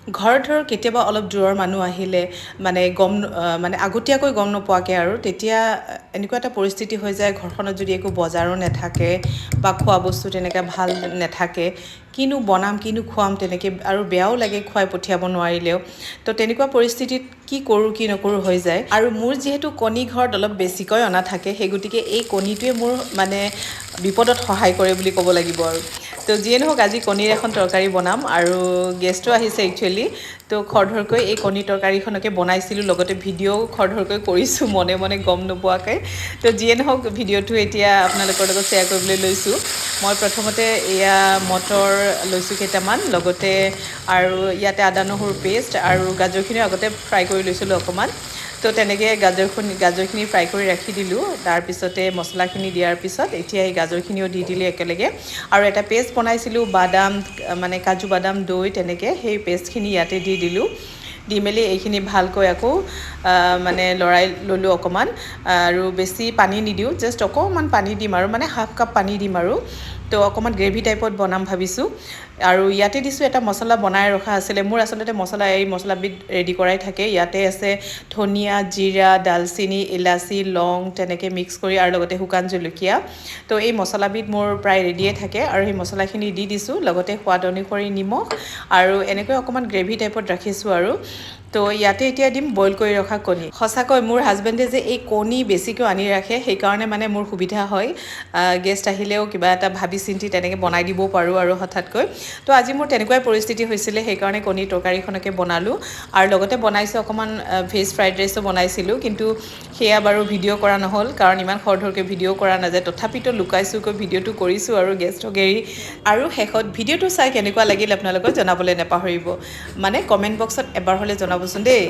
ঘৰত ধৰক কেতিয়াবা অলপ দূৰৰ মানুহ আহিলে মানে আগতীয়াকৈ গম নোপোৱাকৈ আৰু তেতিয়া এনেকুৱা এটা পৰিস্থিতি হৈ যায় ঘৰখনত যদি একো বজাৰো নাথাকে বা খোৱা বস্তু তেনেকৈ ভাল নাথাকে কিনো বনাম কিনো খুৱাম তেনেকৈ আৰু বেয়াও লাগে খুৱাই পঠিয়াব নোৱাৰিলেও তো তেনেকুৱা পৰিস্থিতিত কি কৰোঁ কি নকৰোঁ হৈ যায় আৰু মোৰ যিহেতু কণী ঘৰত অলপ বেছিকৈ অনা থাকে সেই গতিকে এই কণীটোৱে মোৰ মানে বিপদত সহায় কৰে বুলি ক'ব লাগিব আৰু তো যিয়ে নহওক আজি কণীৰ এখন তৰকাৰী বনাম আৰু গেষ্টটো আহিছে একচুৱেলি তো খৰধৰকৈ এই কণী তৰকাৰীখনকে বনাইছিলোঁ লগতে ভিডিঅ'ও খৰধৰকৈ কৰিছোঁ মনে মনে গম নোপোৱাকৈ তো যিয়ে নহওক ভিডিঅ'টো এতিয়া আপোনালোকৰ লগত শ্বেয়াৰ কৰিবলৈ লৈছোঁ মই প্ৰথমতে এয়া মটৰ লৈছোঁ কেইটামান লগতে আৰু ইয়াতে আদা নহৰু পেষ্ট আৰু গাজৰখিনিও আগতে ফ্ৰাই কৰি লৈছিলোঁ অকণমান তো তেনেকৈ গাজৰখিনি ফ্ৰাই কৰি ৰাখি দিলোঁ তাৰপিছতে মছলাখিনি দিয়াৰ পিছত এতিয়া এই গাজৰখিনিও দি দিলোঁ একেলগে আৰু এটা পেষ্ট বনাইছিলোঁ বাদাম মানে কাজু বাদাম দৈ তেনেকৈ সেই পেষ্টখিনি ইয়াতে দি দিলোঁ দি মেলি এইখিনি ভালকৈ আকৌ মানে লৰাই ল'লোঁ অকণমান আৰু বেছি পানী নিদিওঁ জাষ্ট অকণমান পানী দিম আৰু মানে হাফ কাপ পানী দিম আৰু তো অকণমান গ্ৰেভি টাইপত বনাম ভাবিছোঁ আৰু ইয়াতে দিছোঁ এটা মছলা বনাই ৰখা আছিলে মোৰ আচলতে এই মছলাবিধ ৰেডি কৰাই থাকে ইয়াতে আছে ধনিয়া জিৰা ডালচেনি ইলাচি লং তেনেকৈ মিক্স কৰি আৰু লগতে শুকান জলকীয়া তো এই মছলাবিধ মোৰ প্ৰায় ৰেডিয়ে থাকে আৰু সেই মছলাখিনি দি দিছোঁ লগতে সোৱাদ অনুসৰি নিমখ আৰু এনেকৈ অকণমান গ্ৰেভি টাইপত ৰাখিছোঁ আৰু তো ইয়াতে এতিয়া দিম বইল কৰি ৰখা কণী সঁচাকৈ মোৰ হাজবেণ্ডে যে এই কণী বেছিকৈ আনি ৰাখে সেইকাৰণে মানে মোৰ সুবিধা হয় গেষ্ট আহিলেও কিবা এটা ভাবি চিন্তি তেনেকৈ বনাই দিবও পাৰোঁ আৰু হঠাৎকৈ তো আজি মোৰ তেনেকুৱাই পৰিস্থিতি হৈছিলে সেইকাৰণে কণীৰ তৰকাৰীখনকে বনালোঁ আৰু লগতে বনাইছোঁ অকণমান ভেজ ফ্ৰাইড ৰাইচো বনাইছিলোঁ কিন্তু সেয়া বাৰু ভিডিঅ' কৰা নহ'ল কাৰণ ইমান খৰধৰকৈ ভিডিঅ' কৰা নাযায় তথাপিতো লুকাইছোকৈ ভিডিঅ'টো কৰিছোঁ আৰু গেষ্টক এৰি আৰু শেষত ভিডিঅ'টো চাই কেনেকুৱা লাগিল আপোনালোকক জনাবলৈ নাপাহৰিব মানে কমেণ্ট বক্সত এবাৰ হ'লে জনাবচোন দেই